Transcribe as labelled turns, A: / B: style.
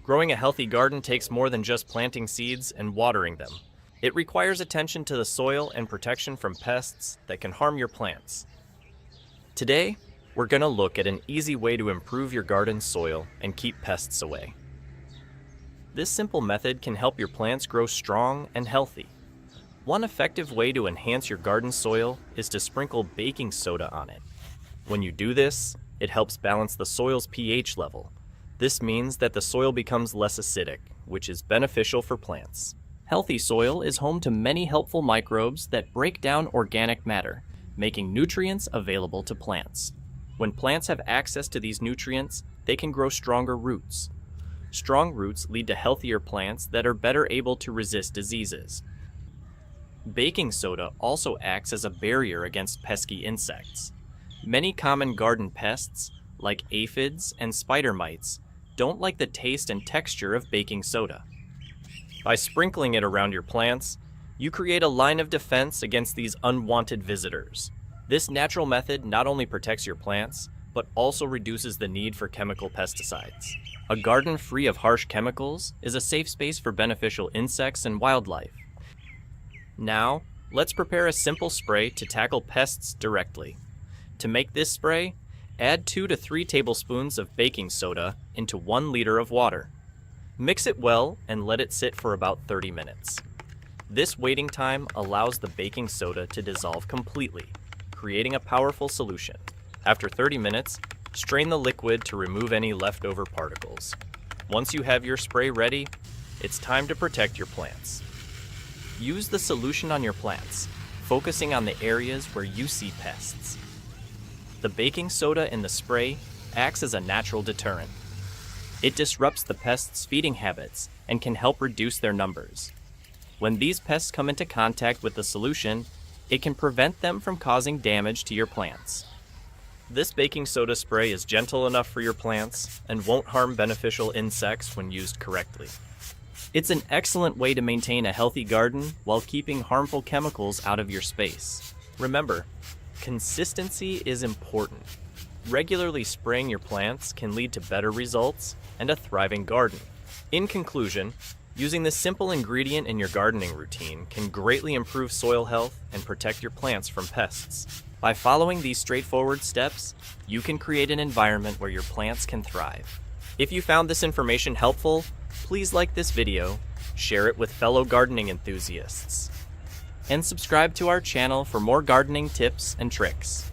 A: Growing a healthy garden takes more than just planting seeds and watering them. It requires attention to the soil and protection from pests that can harm your plants. Today, we're going to look at an easy way to improve your garden soil and keep pests away. This simple method can help your plants grow strong and healthy. One effective way to enhance your garden soil is to sprinkle baking soda on it. When you do this, it helps balance the soil's pH level. This means that the soil becomes less acidic, which is beneficial for plants. Healthy soil is home to many helpful microbes that break down organic matter, making nutrients available to plants. When plants have access to these nutrients, they can grow stronger roots. Strong roots lead to healthier plants that are better able to resist diseases. Baking soda also acts as a barrier against pesky insects. Many common garden pests, like aphids and spider mites, don't like the taste and texture of baking soda. By sprinkling it around your plants, you create a line of defense against these unwanted visitors. This natural method not only protects your plants, but also reduces the need for chemical pesticides. A garden free of harsh chemicals is a safe space for beneficial insects and wildlife. Now, let's prepare a simple spray to tackle pests directly. To make this spray, add 2 to 3 tablespoons of baking soda into 1 liter of water. Mix it well and let it sit for about 30 minutes. This waiting time allows the baking soda to dissolve completely, creating a powerful solution. After 30 minutes, strain the liquid to remove any leftover particles. Once you have your spray ready, it's time to protect your plants. Use the solution on your plants, focusing on the areas where you see pests. The baking soda in the spray acts as a natural deterrent. It disrupts the pests' feeding habits and can help reduce their numbers. When these pests come into contact with the solution, it can prevent them from causing damage to your plants. This baking soda spray is gentle enough for your plants and won't harm beneficial insects when used correctly. It's an excellent way to maintain a healthy garden while keeping harmful chemicals out of your space. Remember, consistency is important. Regularly spraying your plants can lead to better results and a thriving garden. In conclusion, using this simple ingredient in your gardening routine can greatly improve soil health and protect your plants from pests. By following these straightforward steps, you can create an environment where your plants can thrive. If you found this information helpful, please like this video, share it with fellow gardening enthusiasts, and subscribe to our channel for more gardening tips and tricks.